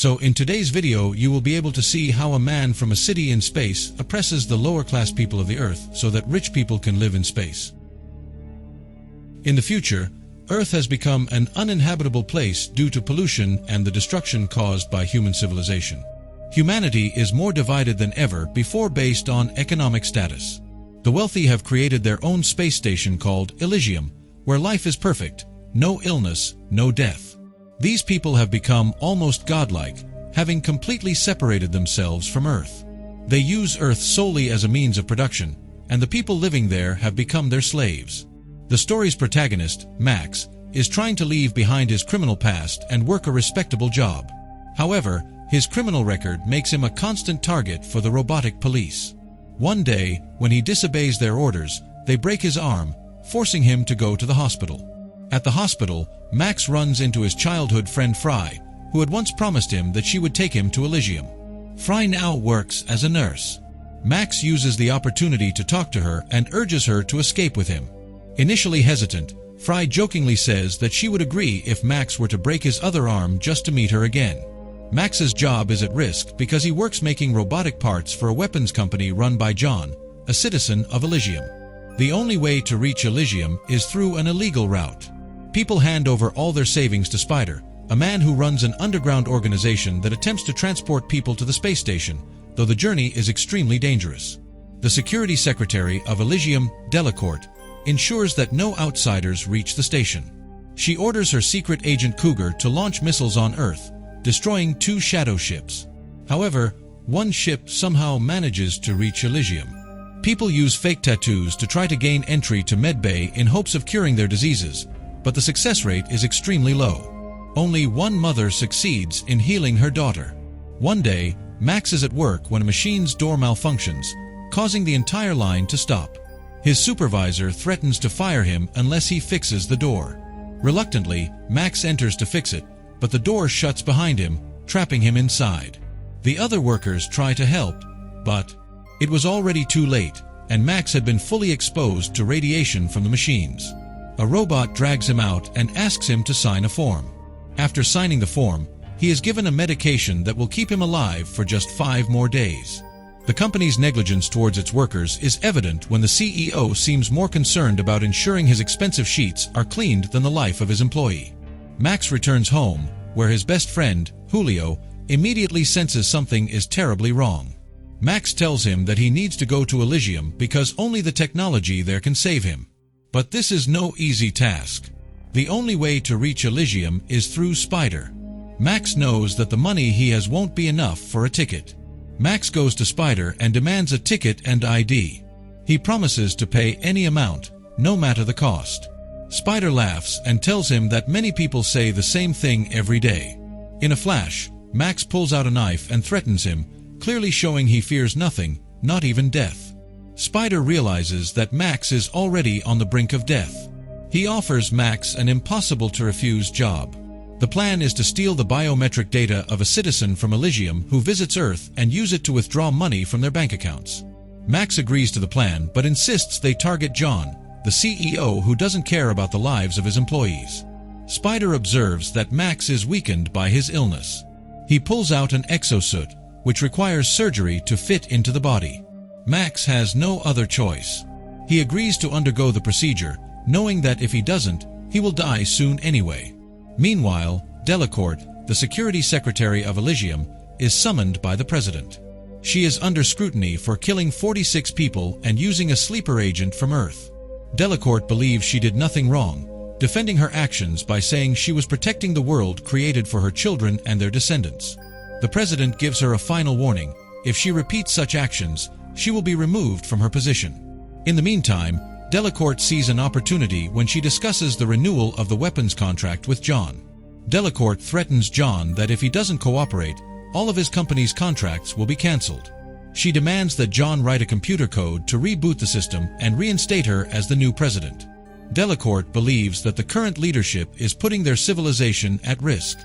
So in today's video, you will be able to see how a man from a city in space oppresses the lower class people of the Earth so that rich people can live in space. In the future, Earth has become an uninhabitable place due to pollution and the destruction caused by human civilization. Humanity is more divided than ever before based on economic status. The wealthy have created their own space station called Elysium, where life is perfect, no illness, no death. These people have become almost godlike, having completely separated themselves from Earth. They use Earth solely as a means of production, and the people living there have become their slaves. The story's protagonist, Max, is trying to leave behind his criminal past and work a respectable job. However, his criminal record makes him a constant target for the robotic police. One day, when he disobeys their orders, they break his arm, forcing him to go to the hospital. At the hospital, Max runs into his childhood friend Fry, who had once promised him that she would take him to Elysium. Fry now works as a nurse. Max uses the opportunity to talk to her and urges her to escape with him. Initially hesitant, Fry jokingly says that she would agree if Max were to break his other arm just to meet her again. Max's job is at risk because he works making robotic parts for a weapons company run by John, a citizen of Elysium. The only way to reach Elysium is through an illegal route. People hand over all their savings to Spider, a man who runs an underground organization that attempts to transport people to the space station, though the journey is extremely dangerous. The security secretary of Elysium, Delacourt, ensures that no outsiders reach the station. She orders her secret agent Cougar to launch missiles on Earth, destroying 2 shadow ships. However, one ship somehow manages to reach Elysium. People use fake tattoos to try to gain entry to Medbay in hopes of curing their diseases, but the success rate is extremely low. Only one mother succeeds in healing her daughter. One day, Max is at work when a machine's door malfunctions, causing the entire line to stop. His supervisor threatens to fire him unless he fixes the door. Reluctantly, Max enters to fix it, but the door shuts behind him, trapping him inside. The other workers try to help, but it was already too late, and Max had been fully exposed to radiation from the machines. A robot drags him out and asks him to sign a form. After signing the form, he is given a medication that will keep him alive for just 5 more days. The company's negligence towards its workers is evident when the CEO seems more concerned about ensuring his expensive sheets are cleaned than the life of his employee. Max returns home, where his best friend, Julio, immediately senses something is terribly wrong. Max tells him that he needs to go to Elysium because only the technology there can save him. But this is no easy task. The only way to reach Elysium is through Spider. Max knows that the money he has won't be enough for a ticket. Max goes to Spider and demands a ticket and ID. He promises to pay any amount, no matter the cost. Spider laughs and tells him that many people say the same thing every day. In a flash, Max pulls out a knife and threatens him, clearly showing he fears nothing, not even death. Spider realizes that Max is already on the brink of death. He offers Max an impossible-to-refuse job. The plan is to steal the biometric data of a citizen from Elysium who visits Earth and use it to withdraw money from their bank accounts. Max agrees to the plan but insists they target John, the CEO who doesn't care about the lives of his employees. Spider observes that Max is weakened by his illness. He pulls out an exosuit, which requires surgery to fit into the body. Max has no other choice. He agrees to undergo the procedure, knowing that if he doesn't, he will die soon anyway. Meanwhile, Delacourt, the security secretary of Elysium, is summoned by the president. She is under scrutiny for killing 46 people and using a sleeper agent from Earth. Delacourt believes she did nothing wrong, defending her actions by saying she was protecting the world created for her children and their descendants. The president gives her a final warning: if she repeats such actions, she will be removed from her position. In the meantime, Delacourt sees an opportunity when she discusses the renewal of the weapons contract with John. Delacourt threatens John that if he doesn't cooperate, all of his company's contracts will be cancelled. She demands that John write a computer code to reboot the system and reinstate her as the new president. Delacourt believes that the current leadership is putting their civilization at risk.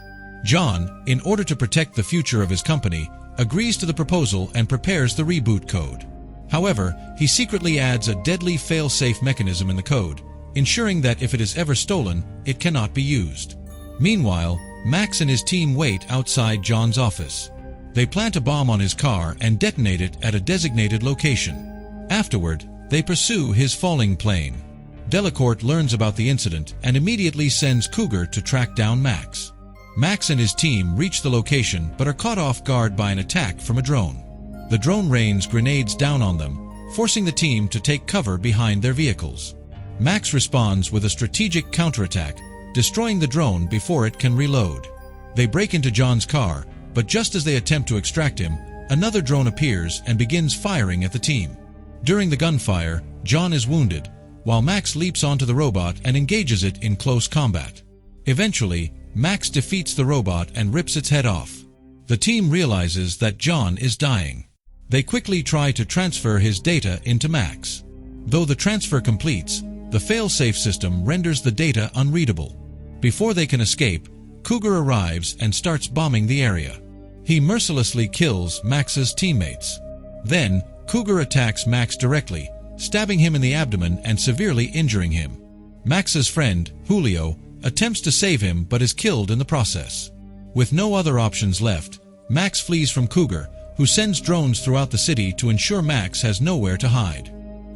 John, in order to protect the future of his company, agrees to the proposal and prepares the reboot code. However, he secretly adds a deadly fail-safe mechanism in the code, ensuring that if it is ever stolen, it cannot be used. Meanwhile, Max and his team wait outside John's office. They plant a bomb on his car and detonate it at a designated location. Afterward, they pursue his falling plane. Delacourt learns about the incident and immediately sends Cougar to track down Max. Max and his team reach the location but are caught off guard by an attack from a drone. The drone rains grenades down on them, forcing the team to take cover behind their vehicles. Max responds with a strategic counterattack, destroying the drone before it can reload. They break into John's car, but just as they attempt to extract him, another drone appears and begins firing at the team. During the gunfire, John is wounded, while Max leaps onto the robot and engages it in close combat. Eventually, Max defeats the robot and rips its head off. The team realizes that John is dying. They quickly try to transfer his data into Max. Though the transfer completes, the fail-safe system renders the data unreadable. Before they can escape, Cougar arrives and starts bombing the area. He mercilessly kills Max's teammates. Then, Cougar attacks Max directly, stabbing him in the abdomen and severely injuring him. Max's friend, Julio, attempts to save him but is killed in the process. With no other options left, Max flees from Cougar, who sends drones throughout the city to ensure Max has nowhere to hide.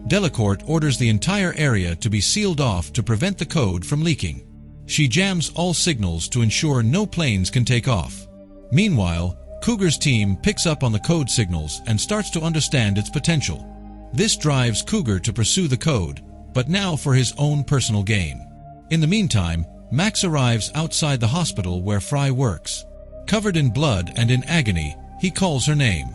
Delacourt orders the entire area to be sealed off to prevent the code from leaking. She jams all signals to ensure no planes can take off. Meanwhile, Cougar's team picks up on the code signals and starts to understand its potential. This drives Cougar to pursue the code, but now for his own personal gain. In the meantime, Max arrives outside the hospital where Fry works. Covered in blood and in agony, he calls her name.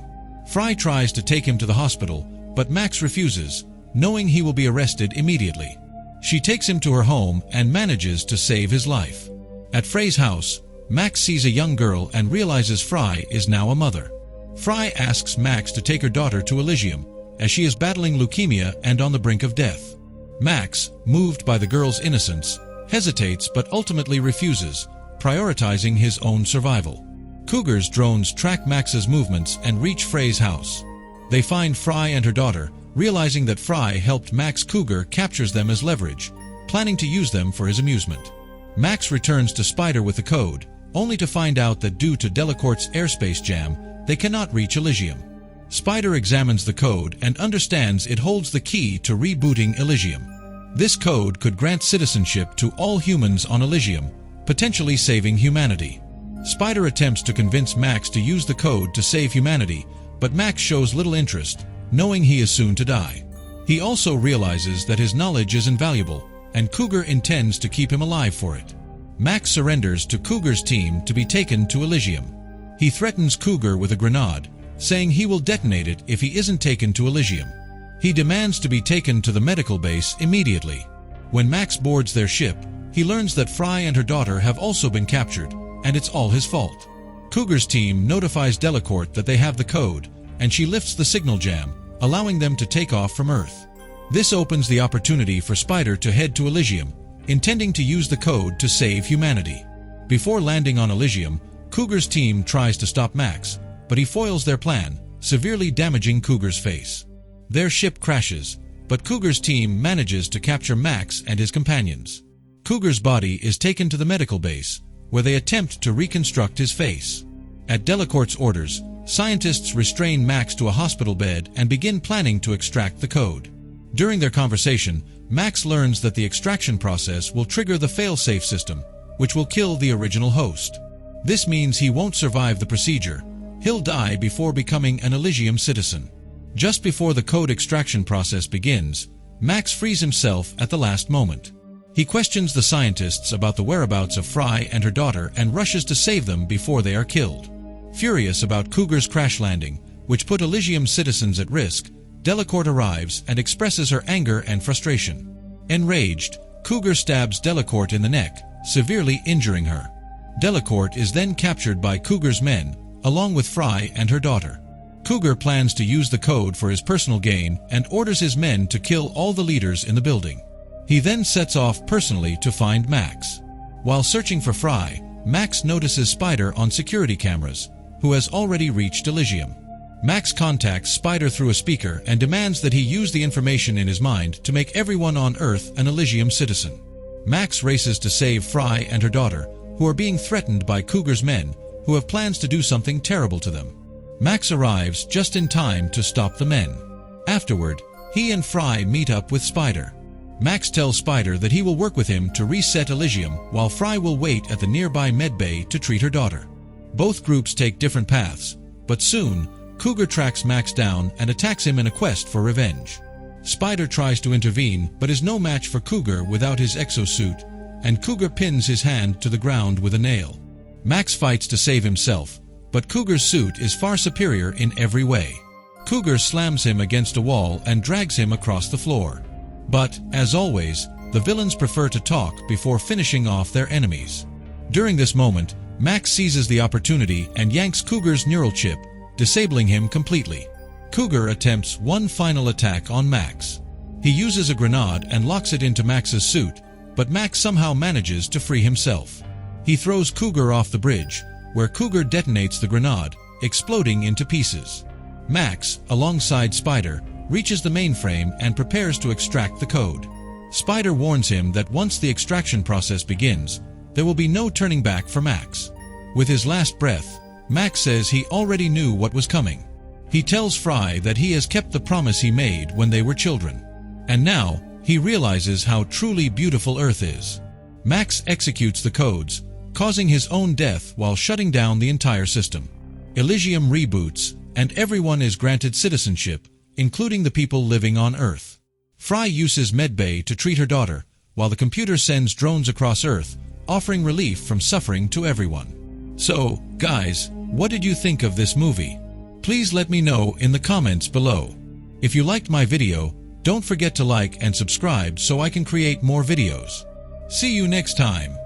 Fry tries to take him to the hospital, but Max refuses, knowing he will be arrested immediately. She takes him to her home and manages to save his life. At Frey's house, Max sees a young girl and realizes Fry is now a mother. Fry asks Max to take her daughter to Elysium, as she is battling leukemia and on the brink of death. Max, moved by the girl's innocence, hesitates but ultimately refuses, prioritizing his own survival. Cougar's drones track Max's movements and reach Frey's house. They find Fry and her daughter, realizing that Fry helped Max. Cougar captures them as leverage, planning to use them for his amusement. Max returns to Spider with the code, only to find out that due to Delacourt's airspace jam, they cannot reach Elysium. Spider examines the code and understands it holds the key to rebooting Elysium. This code could grant citizenship to all humans on Elysium, potentially saving humanity. Spider attempts to convince Max to use the code to save humanity, but Max shows little interest, knowing he is soon to die. He also realizes that his knowledge is invaluable, and Cougar intends to keep him alive for it. Max surrenders to Cougar's team to be taken to Elysium. He threatens Cougar with a grenade, saying he will detonate it if he isn't taken to Elysium. He demands to be taken to the medical base immediately. When Max boards their ship, he learns that Fry and her daughter have also been captured, and it's all his fault. Cougar's team notifies Delacourt that they have the code, and she lifts the signal jam, allowing them to take off from Earth. This opens the opportunity for Spider to head to Elysium, intending to use the code to save humanity. Before landing on Elysium, Cougar's team tries to stop Max, but he foils their plan, severely damaging Cougar's face. Their ship crashes, but Cougar's team manages to capture Max and his companions. Cougar's body is taken to the medical base, where they attempt to reconstruct his face. At Delacourt's orders, scientists restrain Max to a hospital bed and begin planning to extract the code. During their conversation, Max learns that the extraction process will trigger the fail-safe system, which will kill the original host. This means he won't survive the procedure. He'll die before becoming an Elysium citizen. Just before the code extraction process begins, Max frees himself at the last moment. He questions the scientists about the whereabouts of Fry and her daughter and rushes to save them before they are killed. Furious about Cougar's crash landing, which put Elysium citizens at risk, Delacourt arrives and expresses her anger and frustration. Enraged, Cougar stabs Delacourt in the neck, severely injuring her. Delacourt is then captured by Cougar's men, along with Fry and her daughter. Cougar plans to use the code for his personal gain and orders his men to kill all the leaders in the building. He then sets off personally to find Max. While searching for Fry, Max notices Spider on security cameras, who has already reached Elysium. Max contacts Spider through a speaker and demands that he use the information in his mind to make everyone on Earth an Elysium citizen. Max races to save Fry and her daughter, who are being threatened by Cougar's men, who have plans to do something terrible to them. Max arrives just in time to stop the men. Afterward, he and Fry meet up with Spider. Max tells Spider that he will work with him to reset Elysium, while Fry will wait at the nearby medbay to treat her daughter. Both groups take different paths, but soon, Cougar tracks Max down and attacks him in a quest for revenge. Spider tries to intervene, but is no match for Cougar without his exosuit, and Cougar pins his hand to the ground with a nail. Max fights to save himself, but Cougar's suit is far superior in every way. Cougar slams him against a wall and drags him across the floor. But, as always, the villains prefer to talk before finishing off their enemies. During this moment, Max seizes the opportunity and yanks Cougar's neural chip, disabling him completely. Cougar attempts one final attack on Max. He uses a grenade and locks it into Max's suit, but Max somehow manages to free himself. He throws Cougar off the bridge, where Cougar detonates the grenade, exploding into pieces. Max, alongside Spider, reaches the mainframe and prepares to extract the code. Spider warns him that once the extraction process begins, there will be no turning back for Max. With his last breath, Max says he already knew what was coming. He tells Fry that he has kept the promise he made when they were children. And now, he realizes how truly beautiful Earth is. Max executes the codes, causing his own death while shutting down the entire system. Elysium reboots, and everyone is granted citizenship, including the people living on Earth. Fry uses medbay to treat her daughter, while the computer sends drones across Earth, offering relief from suffering to everyone. So, guys, what did you think of this movie? Please let me know in the comments below. If you liked my video, don't forget to like and subscribe so I can create more videos. See you next time.